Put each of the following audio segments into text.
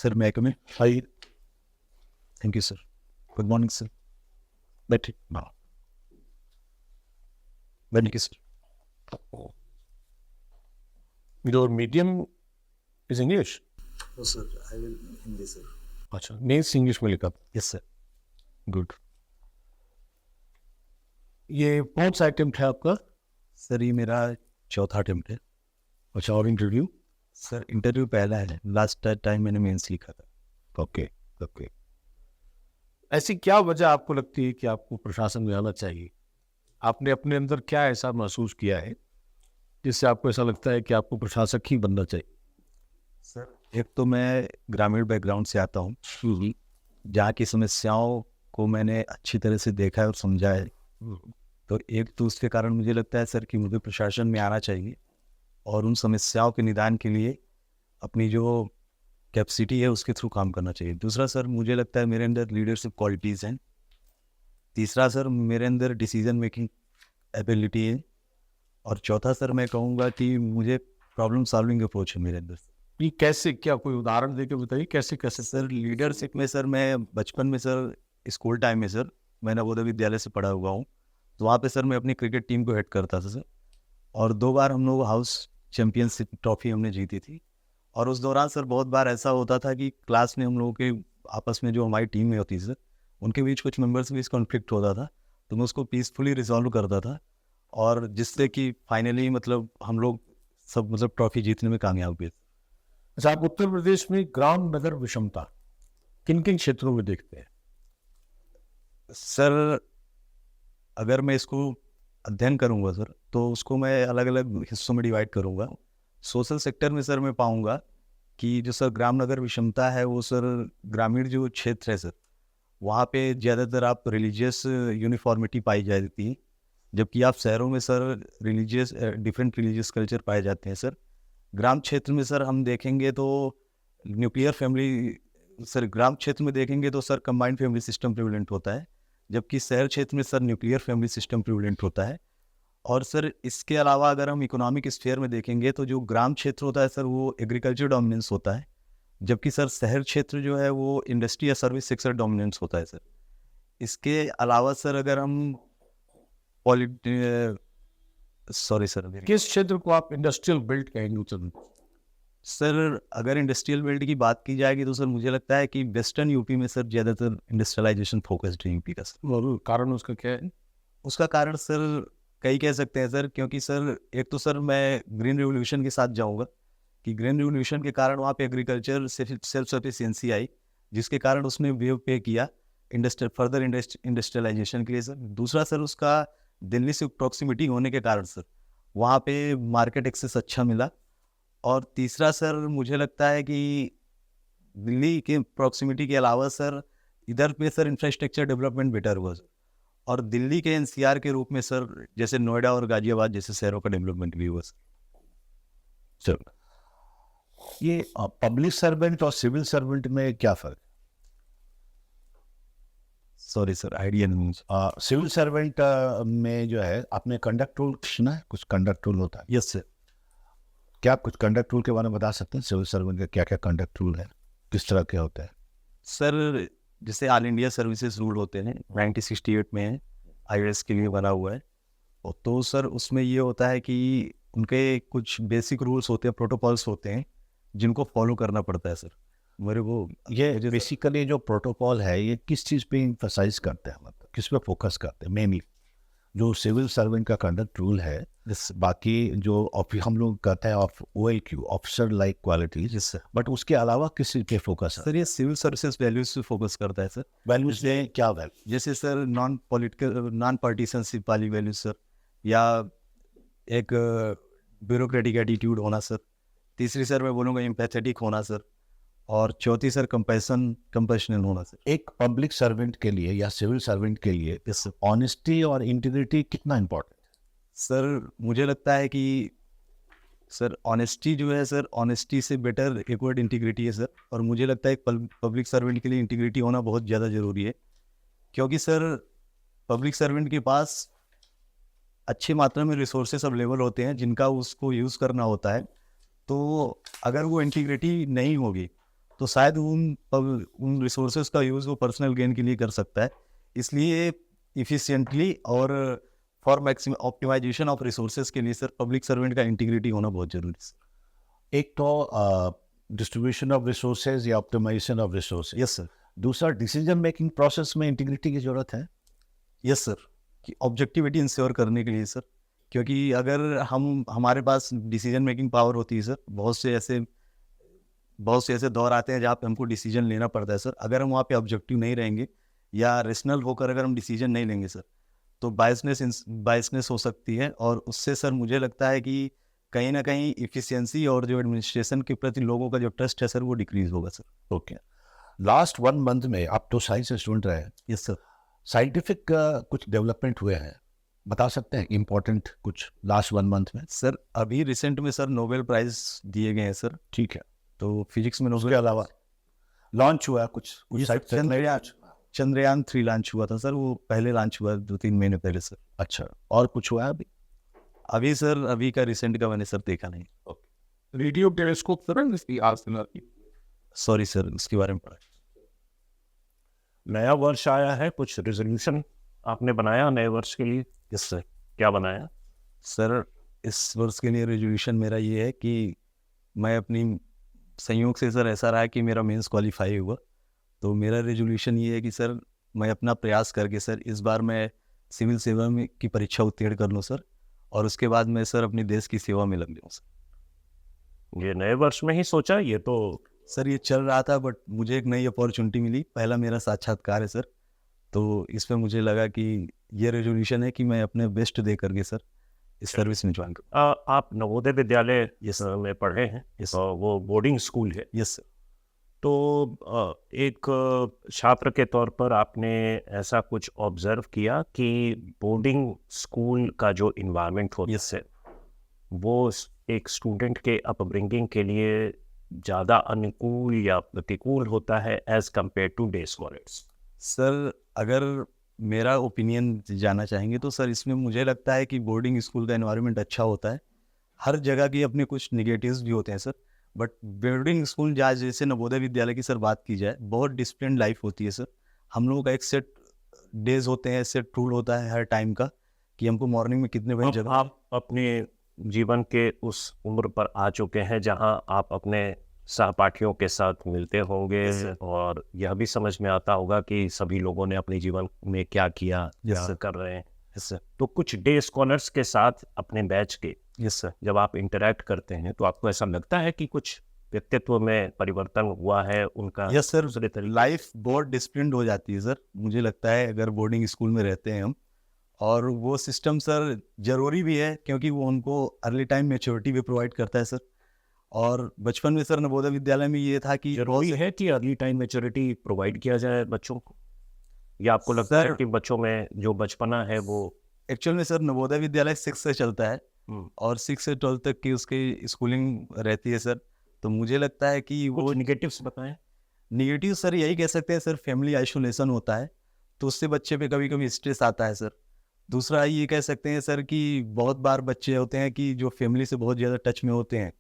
Sir may come hi thank you sir good morning sir बैठिए बैठिए sir Your medium is English. No sir I will Hindi sir अच्छा, means English में लिखा। Yes sir good. ये कौन सा attempt है आपका? सर ये मेरा चौथा अटेम्प्ट है। अच्छा, और इंटरव्यू? सर इंटरव्यू पहला है, लास्ट टाइम मैंने मेंस लिखा था। Okay okay. ऐसी क्या वजह आपको लगती है कि आपको प्रशासन में आना चाहिए? आपने अपने अंदर क्या ऐसा महसूस किया है जिससे आपको ऐसा लगता है कि आपको प्रशासक ही बनना चाहिए? सर एक तो मैं ग्रामीण बैकग्राउंड से आता हूँ, जहाँ की समस्याओं को मैंने अच्छी तरह से देखा है और समझा है। तो एक तो उसके कारण मुझे लगता है सर कि मुझे प्रशासन में आना चाहिए और उन समस्याओं के निदान के लिए अपनी जो कैपेसिटी है उसके थ्रू काम करना चाहिए। दूसरा सर मुझे लगता है मेरे अंदर लीडरशिप क्वालिटीज़ हैं। तीसरा सर मेरे अंदर डिसीजन मेकिंग एबिलिटी है। और चौथा सर मैं कहूँगा कि मुझे प्रॉब्लम सॉल्विंग अप्रोच है मेरे अंदर। ये कैसे, क्या कोई उदाहरण देके बताइए कैसे कैसे? सर लीडरशिप में सर मैं बचपन में सर स्कूल टाइम में सर मैं नवोदय विद्यालय से पढ़ा हुआ हूँ। तो वहाँ पे सर मैं अपनी क्रिकेट टीम को हेड करता था सर, और 2 बार हम लोग हाउस चैम्पियनशिप ट्रॉफी हमने जीती थी। और उस दौरान सर बहुत बार ऐसा होता था कि क्लास में हम लोगों के आपस में जो हमारी टीम में होती है सर, उनके बीच कुछ मेंबर्स के बीच कॉन्फ्लिक्ट होता था, तो मैं उसको पीसफुली रिजॉल्व करता था, और जिससे कि फाइनली मतलब हम लोग सब मतलब ट्रॉफी जीतने में कामयाब हुए। अच्छा, आप उत्तर प्रदेश में ग्राम नगर विषमता किन किन क्षेत्रों में देखते हैं? सर अगर मैं इसको अध्ययन करूंगा सर तो उसको मैं अलग अलग हिस्सों में डिवाइड करूंगा। सोशल सेक्टर में सर मैं पाऊंगा कि जो सर ग्राम नगर विषमता है वो सर ग्रामीण जो क्षेत्र है सर, वहाँ पे ज़्यादातर आप रिलीजियस यूनिफॉर्मिटी पाई जाती है, जबकि आप शहरों में sir religious different religious culture पाए जाते हैं सर। ग्राम क्षेत्र में सर हम देखेंगे तो न्यूक्लियर फैमिली, सर ग्राम क्षेत्र में देखेंगे तो sir combined family system prevalent होता है, जबकि शहर क्षेत्र में sir nuclear family system prevalent होता है। और सर इसके अलावा अगर हम इकोनॉमिक स्फीयर में देखेंगे तो जो ग्राम क्षेत्र होता है सर वो एग्रीकल्चर डोमिनेंस होता है, जबकि सर शहर क्षेत्र जो है वो इंडस्ट्री या सर्विस सेक्टर डोमिनेंस होता है सर। इसके अलावा सर अगर हम सॉरी सर किस क्षेत्र को आप इंडस्ट्रियल बेल्ट कहेंगे उत्तर प्रदेश? सर अगर इंडस्ट्रियल बेल्ट की बात की जाएगी तो सर मुझे लगता है कि वेस्टर्न यूपी में सर ज़्यादातर इंडस्ट्रियलाइजेशन फोकस्ड है यूपी का सर। और कारण उसका क्या है? उसका कारण सर कई कह सकते हैं सर, क्योंकि सर एक तो सर मैं ग्रीन रिवोल्यूशन के साथ जाऊंगा कि ग्रीन रिवोल्यूशन के कारण वहाँ पे एग्रीकल्चर सेल्फ सफिशिएंसी आई, जिसके कारण उसने वेव पे किया फर्दर इंडस्ट्रियलाइजेशन के लिए सर। दूसरा सर उसका दिल्ली से प्रॉक्सिमिटी होने के कारण सर वहाँ पे मार्केट एक्सेस अच्छा मिला। और तीसरा सर मुझे लगता है कि दिल्ली के प्रॉक्सिमिटी के अलावा सर इधर पे सर इंफ्रास्ट्रक्चर डेवलपमेंट बेटर हुआ सर, और दिल्ली के एनसीआर के रूप में सर जैसे नोएडा और गाजियाबाद जैसे शहरों का डेवलपमेंट भी हुआ सर। ये पब्लिक सर्वेंट और सिविल सर्वेंट में क्या फर्क? सॉरी सर आइडिया नहीं। सिविल सर्वेंट में जो है आपने कंडक्ट रूल सुना है? कुछ कंडक्ट रूल होता है। Yes sir. क्या आप कुछ कंडक्ट रूल के बारे में बता सकते हैं? सिविल सर्वेंट का क्या क्या कंडक्ट रूल है, किस तरह के होते हैं? सर जैसे ऑल इंडिया सर्विसेज रूल होते हैं 1968 में आईएएस के लिए बना हुआ है, और तो सर उसमें ये होता है कि उनके कुछ बेसिक रूल्स होते हैं, प्रोटोकॉल्स होते हैं जिनको फॉलो करना पड़ता है सर। मेरे को ये बेसिकली जो प्रोटोकॉल है ये किस चीज़ पे इम्फसाइज करते हैं, मतलब किस पे फोकस करते हैं? मेनली जो सिविल सर्वेंट का कंडक्ट रूल है, बाकी जो हम लोग कहते हैं of OLQ officer like qualities, but उसके अलावा किस चीज़ पे फोकस है? सर ये सिविल सर्विसेज वैल्यूज पे फोकस करता है सर। वैल्यूज में क्या वैल्यू? जैसे सर नॉन पॉलिटिकल नॉन पार्टीशनशिप वाली वैल्यूज सर, या एक ब्यूरोक्रेटिक एटीट्यूड होना सर। तीसरी सर मैं बोलूँगा एम्पैथेटिक होना सर, और चौथी सर कंपैशनल होना सर। एक पब्लिक सर्वेंट के लिए या सिविल सर्वेंट के लिए ऑनेस्टी और इंटीग्रिटी कितना इम्पोर्टेंट? सर मुझे लगता है कि सर ऑनेस्टी जो है सर, ऑनेस्टी से बेटर एक वर्ड इंटीग्रिटी है सर, और मुझे लगता है पब्लिक सर्वेंट के लिए इंटीग्रिटी होना बहुत ज़्यादा ज़रूरी है, क्योंकि सर पब्लिक सर्वेंट के पास अच्छी मात्रा में रिसोर्सेस अवेलेबल होते हैं जिनका उसको यूज़ करना होता है। तो अगर वो इंटीग्रिटी नहीं होगी तो शायद उन रिसोर्सेज का यूज़ वो पर्सनल गेन के लिए कर सकता है। इसलिए इफिशिएंटली और for maximum optimization of resources के लिए सर पब्लिक सर्वेंट का इंटीग्रिटी होना बहुत जरूरी है। एक तो डिस्ट्रीब्यूशन ऑफ रिसोर्सेज या optimization of resources, yes sir. दूसरा डिसीजन मेकिंग प्रोसेस में इंटीग्रिटी की जरूरत है। यस सर, कि ऑब्जेक्टिविटी इंश्योर करने के लिए सर, क्योंकि अगर हमारे पास डिसीजन मेकिंग पावर होती है सर, बहुत से ऐसे दौर आते हैं जहाँ पे हमको डिसीजन लेना पड़ता है सर। अगर हम वहाँ पे ऑब्जेक्टिव नहीं रहेंगे या रेशनल होकर अगर हम डिसीजन नहीं लेंगे सर, तो बायसनेस हो सकती है, और उससे सर मुझे लगता है कि कहीं ना कहीं इफिशियंसी और जो एडमिनिस्ट्रेशन के प्रति लोगों का जो ट्रस्ट है सर वो डिक्रीज होगा सर। ओके, लास्ट 1 मंथ में आप तो साइंस स्टूडेंट रहे, यस सर। साइंटिफिक कुछ डेवलपमेंट हुए हैं, बता सकते हैं इम्पोर्टेंट कुछ लास्ट 1 मंथ में? सर अभी रिसेंट में सर नोबेल प्राइज दिए गए हैं सर। ठीक है, तो फिजिक्स में उसके नोबेल अलावा लॉन्च हुआ कुछ चंद्रयान 3 लॉन्च हुआ था सर, वो पहले लॉन्च हुआ 2-3 महीने पहले सर। अच्छा, और कुछ हुआ है अभी? अभी का रिसेंट का मैंने सर देखा नहीं। रेडियो टेलीस्कोप सर इसकी आज सॉरी सर, उसके बारे में पढ़ा। नया वर्ष आया है, कुछ रेजोल्यूशन आपने बनाया नए वर्ष के लिए? Yes sir. क्या बनाया सर इस वर्ष के लिए रेजोल्यूशन मेरा ये है कि मैं अपनी संयोग से सर ऐसा रहा कि मेरा मेंस क्वालिफाई हुआ, तो मेरा रेजोल्यूशन ये है कि सर मैं अपना प्रयास करके सर इस बार मैं सिविल सेवा में की परीक्षा उत्तीर्ण कर लूँ सर, और उसके बाद मैं सर अपनी देश की सेवा में लग जाऊँ सर। ये नए वर्ष में ही सोचा? ये तो सर ये चल रहा था, बट मुझे एक नई अपॉर्चुनिटी मिली, पहला मेरा साक्षात्कार है सर, तो इसमें मुझे लगा कि ये रेजोल्यूशन है कि मैं अपने बेस्ट दे करके सर इस सर्विस में ज्वाइन करूँ। आप नवोदय विद्यालय Yes, में पढ़े हैं? Yes, वो बोर्डिंग स्कूल है। Yes sir. तो एक छात्र के तौर पर आपने ऐसा कुछ ऑब्जर्व किया कि बोर्डिंग स्कूल का जो इन्वायरमेंट होता Yes, है वो एक स्टूडेंट के अपब्रिंगिंग के लिए ज़्यादा अनुकूल या प्रतिकूल होता है as compare to day scholars? Sir अगर मेरा ओपिनियन जानना चाहेंगे तो सर इसमें मुझे लगता है कि बोर्डिंग स्कूल का एनवायरनमेंट अच्छा होता है। हर जगह की अपने कुछ निगेटिव्स भी होते हैं सर, बट बोर्डिंग स्कूल जैसे नवोदय विद्यालय की सर बात की जाए, बहुत डिसिप्लिन लाइफ होती है सर। हम लोगों का एक सेट डेज होते हैं, सेट रूल होता है हर टाइम का कि हमको मॉर्निंग में कितने बजे जगह। आप अपने जीवन के उस उम्र पर आ चुके हैं जहां आप अपने सहपाठियों के साथ मिलते होंगे और यह भी समझ में आता होगा कि सभी लोगों ने अपने जीवन में क्या किया, क्या कर रहे हैं। Yes sir. तो कुछ डे स्कॉलर्स के साथ अपने बैच के यस सर। जब आप इंटरेक्ट करते हैं तो आपको ऐसा लगता है कि कुछ व्यक्तित्व में परिवर्तन हुआ है उनका? यस सर, दूसरे तरीके लाइफ बहुत डिसिप्लिन हो जाती है सर, मुझे लगता है अगर बोर्डिंग स्कूल में रहते हैं हम। और वो सिस्टम सर जरूरी भी है क्योंकि वो उनको अर्ली टाइम मैच्योरिटी भी प्रोवाइड करता है सर। और बचपन में सर नवोदय विद्यालय में ये था कि जरूरी है कि अर्ली टाइम मैच्योरिटी प्रोवाइड किया जाए बच्चों को, या आपको लगता है कि बच्चों में जो बचपना है वो? एक्चुअल में सर नवोदय विद्यालय 6 से चलता है और 6 से 12 तक की उसकी स्कूलिंग रहती है सर। तो मुझे लगता है कि वो नेगेटिव्स बताएं। निगेटिव सर यही कह सकते हैं सर, फैमिली आइसोलेशन होता है तो उससे बच्चे पे कभी कभी स्ट्रेस आता है सर। दूसरा ये कह सकते हैं सर कि बहुत बार बच्चे होते हैं कि जो फैमिली से बहुत ज़्यादा टच में होते हैं,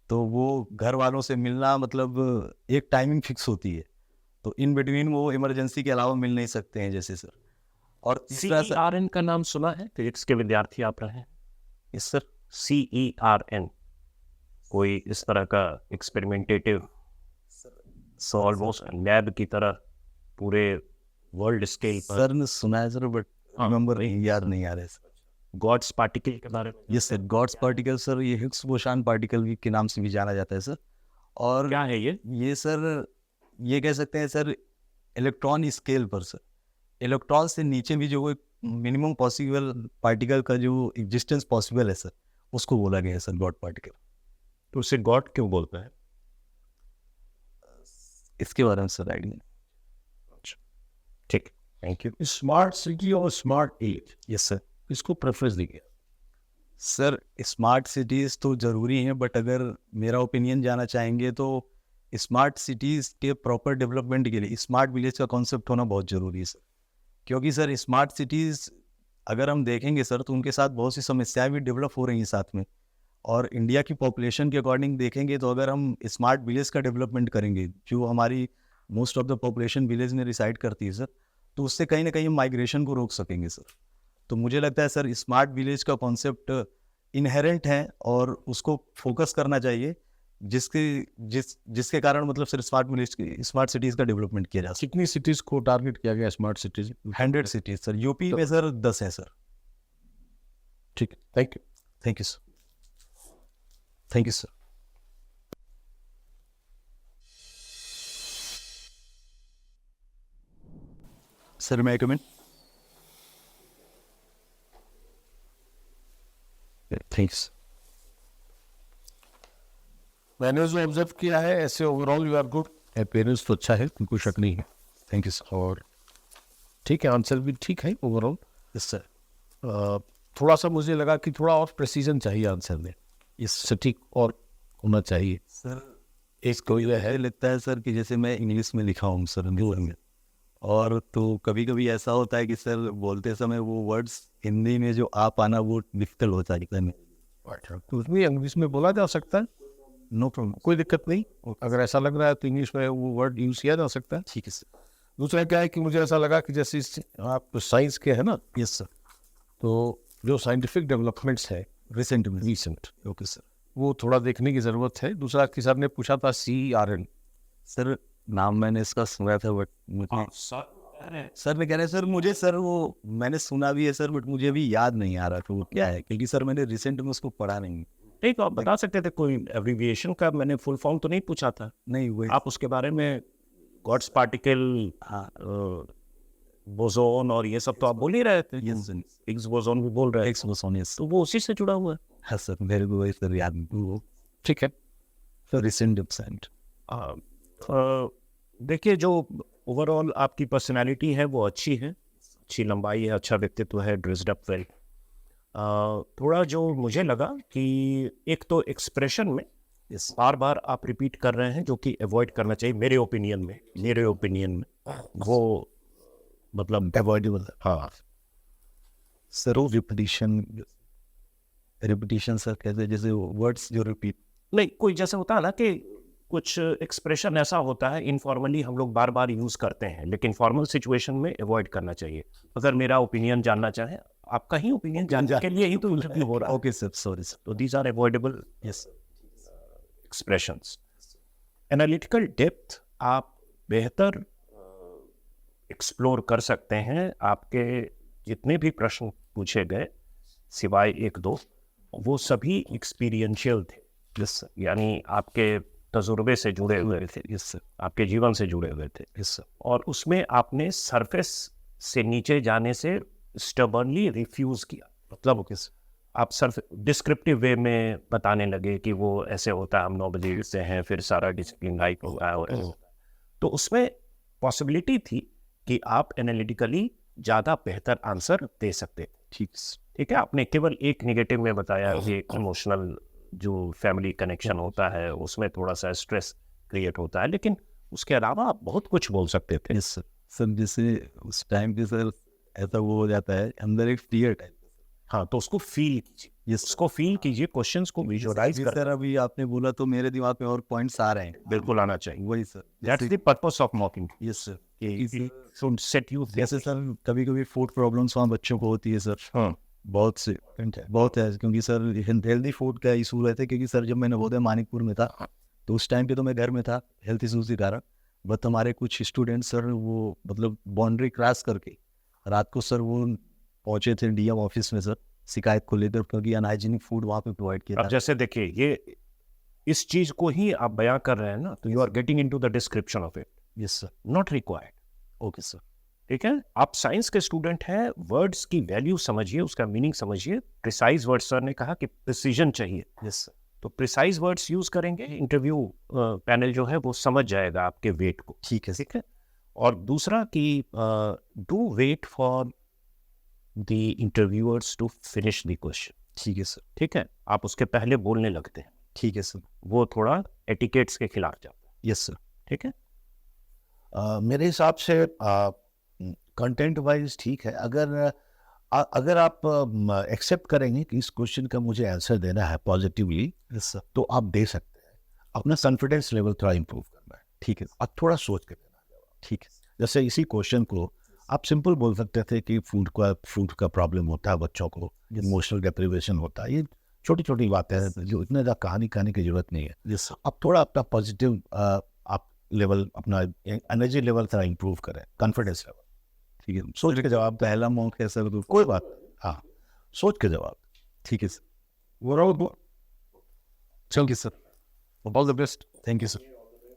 तो वो घर वालों से मिलना मतलब एक टाइमिंग फिक्स होती है, तो इन बिटवीन वो इमरजेंसी के अलावा मिल नहीं सकते हैं जैसे सर। और तीसरा सर, CERN का नाम सुना है? फिजिक्स के विद्यार्थी आप रहे हैं। Yes sir. CERN कोई इस तरह का एक्सपेरिमेंटेटिव ऑलमोस्ट लैब की तरह पूरे वर्ल्ड स्केल पर? सर ने सुना है सर, बट रिमेंबर याद नहीं आ रहा है सर। गॉड्स पार्टिकल के बारे में? Yes sir, god's particle sir, ये हिग्स बोसान पार्टिकल भी के नाम से भी जाना जाता है सर। और क्या है ये? ये सर ये कह सकते हैं सर इलेक्ट्रॉन स्केल पर सर, इलेक्ट्रॉन से नीचे भी जो कोई मिनिमम पॉसिबल पार्टिकल का जो एग्जिस्टेंस पॉसिबल है सर, उसको बोला गया है सर गॉड पार्टिकल। तो उसे गॉड क्यों बोलते हैं? इसके बारे में सर आइडिया। ठीक, थैंक यू। स्मार्ट सिटी और स्मार्ट एज, यस सर। इसको प्रेफरेंस दी गया। सर स्मार्ट सिटीज़ तो ज़रूरी हैं, बट अगर मेरा ओपिनियन जाना चाहेंगे तो स्मार्ट सिटीज़ के प्रॉपर डेवलपमेंट के लिए स्मार्ट विलेज का कॉन्सेप्ट होना बहुत ज़रूरी है सर। क्योंकि सर स्मार्ट सिटीज़ अगर हम देखेंगे सर तो उनके साथ बहुत सी समस्याएं भी डेवलप हो रही हैं साथ में। और इंडिया की पॉपुलेशन के अकॉर्डिंग देखेंगे तो अगर हम स्मार्ट विलेज का डेवलपमेंट करेंगे, जो हमारी most of the population village में रिसाइड करती है सर, तो उससे कहीं ना कहीं हम माइग्रेशन को रोक सकेंगे सर। तो मुझे लगता है सर स्मार्ट विलेज का कॉन्सेप्ट इनहेरेंट है और उसको फोकस करना चाहिए, जिसके कारण मतलब सर स्मार्ट सिटीज़ का डेवलपमेंट किया जा कितनी सिटीज को टारगेट किया गया स्मार्ट सिटीज? सके। 100 सिटीज़ सर, यूपी में सर 10 है सर। ठीक है, thank you. Thank you sir. Thank you sir. Sir मैं कमेंट। थैंक्स। मैंने जो ऑब्जर्व किया है, ऐसे overall you are good. Appearance तो अच्छा है, कोई शक नहीं है। Thank you sir. और ठीक है, आंसर भी ठीक है ओवरऑल। Yes sir. थोड़ा सा मुझे लगा कि थोड़ा और प्रेसिजन चाहिए आंसर में, यस सटीक और होना चाहिए। सर। एक कोई है मुझे लगता है सर कि जैसे मैं इंग्लिश में लिखा हूँ सर हिंदी में, और तो कभी कभी ऐसा होता है कि सर बोलते समय वो वर्ड्स हिंदी में जो आ पाना वो डिफिकल्ट होता है। तो उसमें इंग्लिश में बोला जा सकता है, नो प्रॉब्लम। कोई दिक्कत नहीं। अगर ऐसा लग रहा है तो इंग्लिश में वो वर्ड यूज किया जा सकता है। ठीक है सर। दूसरा क्या है कि मुझे ऐसा लगा कि जैसे आप साइंस के है ना, यस सर। तो जो साइंटिफिक डेवलपमेंट्स है रिसेंट में। Recent, okay sir. वो थोड़ा देखने की ज़रूरत है। दूसरा कि सर ने पूछा था CERN, सर नाम मैंने इसका सुना था बट सर ने कह रहे हैं सर मुझे सर वो मैंने सुना भी है सर, बट मुझे अभी याद नहीं आ रहा तो वो क्या है, क्योंकि सर मैंने रिसेंट में उसको पढ़ा नहीं। नहीं तो आप बता सकते थे, कोई एब्रीविएशन का मैंने फुल फॉर्म तो नहीं पूछा था। नहीं वही आप उसके बारे में गॉड्स पार्टिकल, बोसोन और ये सब तो आप बोल ही रहे थे। Yes sir. हिग्स बोसोन भी बोल रहे थे, एक्स बोसोन। यस तो वो उसी से जुड़ा हुआ है। हाँ सर, मेरे को वही सर याद नहीं। वो ठीक है। Recent decent. देखिए, जो ओवरऑल आपकी पर्सनालिटी है वो अच्छी है, अच्छी लंबाई है, अच्छा व्यक्तित्व है, ड्रेस्ड अप वेल। थोड़ा जो मुझे लगा कि एक तो एक्सप्रेशन में बार बार आप रिपीट कर रहे हैं, जो कि अवॉइड करना चाहिए मेरे ओपिनियन में वो मतलब अवॉइडेबल। हाँ सर वो रिपीटिशन सर कहते जैसे वर्ड्स जो रिपीट नहीं, कोई जैसे होता है ना कि कुछ एक्सप्रेशन ऐसा होता है इनफॉर्मली हम लोग बार बार यूज करते हैं, लेकिन फॉर्मल सिचुएशन में अवॉइड करना चाहिए। अगर मेरा ओपिनियन जानना चाहें, आपका ही ओपिनियन जानने के लिए ही तो इंटरव्यू हो रहा है। Okay sir, sorry sir. तो these are avoidable yes expressions. Analytical depth आप बेहतर एक्सप्लोर कर सकते हैं। आपके जितने भी प्रश्न पूछे गए सिवाय एक दो, वो सभी एक्सपीरियंशियल थे। यस यानी आपके तजुर्बे से जुड़े हुए थे, यस सर। आपके जीवन से जुड़े हुए थे। Yes sir. और उसमें आपने सरफेस से नीचे जाने से स्टबर्नली रिफ्यूज किया। मतलब ओके सर। आप सर्फ डिस्क्रिप्टिव वे में बताने लगे कि वो ऐसे होता है, हम 9 बजे से हैं, फिर सारा डिसिप्लिन लाइक होगा है और ऐसा होता है। तो उसमें पॉसिबिलिटी थी कि आप एनालिटिकली ज़्यादा बेहतर आंसर दे सकते थे। ठीक है, आपने केवल एक नेगेटिव में बताया कि इमोशनल जो फैमिली कनेक्शन होता है उसमें थोड़ा सा स्ट्रेस क्रिएट होता है, लेकिन उसके अलावा आप बहुत कुछ बोल सकते थे। Yes sir. सर जैसे उस टाइम पे सर ऐसा वो हो जाता है अंदर एक फियर टाइप। हाँ, तो उसको फील कीजिए, यस उसको फील कीजिए, क्वेश्चंस को विजुअलाइज कर। सर अभी आपने बोला तो मेरे दिमाग में और पॉइंट्स आ रहे हैं। बिल्कुल आना चाहिए। वही sir. That's the purpose of मॉकिंग। Yes sir. Should set you. जैसे सर कभी कभी फूड प्रॉब्लम्स वहाँ बच्चों को होती है सर। हाँ, बहुत से बहुत है, क्योंकि सर हेल्दी फूड का इशू रहता है। क्योंकि सर जब मैं नवोदय मानिकपुर में था तो उस टाइम पे तो मैं घर में था हेल्थ इशूज के कारण, बट हमारे कुछ स्टूडेंट्स सर वो मतलब बाउंड्री क्रॉस करके रात को सर वो पहुंचे थे DM ऑफिस में सर शिकायत को लेकर, क्योंकि अनहाइजीनिक फूड वहाँ पे प्रोवाइड किया अब था। जैसे देखिए, ये इस चीज को ही आप बयां कर रहे हैं ना, तो you are getting into the description of it, yes sir. Not required. Okay sir. ठीक है, आप साइंस के स्टूडेंट हैं, वर्ड्स की वैल्यू समझिए, उसका मीनिंग समझिए। प्रिसाइज वर्ड्स, सर ने कहा कि प्रिसीजन चाहिए। Yes sir. तो प्रिसाइज वर्ड्स यूज करेंगे, इंटरव्यू पैनल जो है वो समझ जाएगा आपके वेट को। ठीक है सर। ठीक है, और दूसरा कि do wait for the interviewers to finish the question. ठीक है सर। ठीक है, आप उसके पहले बोलने लगते हैं, ठीक है सर। वो थोड़ा एटिकेट्स के खिलाफ जाता है। Yes sir. ठीक है, मेरे हिसाब से कंटेंट वाइज ठीक है। अगर अगर आप एक्सेप्ट करेंगे कि इस क्वेश्चन का मुझे आंसर देना है पॉजिटिवली, यस सर, तो आप दे सकते हैं। अपना कॉन्फिडेंस लेवल थोड़ा इंप्रूव करना है ठीक है, और थोड़ा सोच के देना है। ठीक है, जैसे इसी क्वेश्चन को आप सिंपल बोल सकते थे कि फूड का प्रॉब्लम होता है बच्चों को, Yes. इमोशनल डिप्रिवेशन होता है, ये छोटी छोटी बातें हैं जो इतने ज़्यादा कहानी की जरूरत नहीं है। यस सर, आप थोड़ा अपना पॉजिटिव आप लेवल, अपना एनर्जी लेवल थोड़ा इंप्रूव करें, कॉन्फिडेंस लेवल। ठीक है। सोच के जवाब, पहला मौका है सर, तो कोई बात नहीं, हाँ, सोच के जवाब। ठीक है सर, वो thank you sir, all the best. Thank you sir.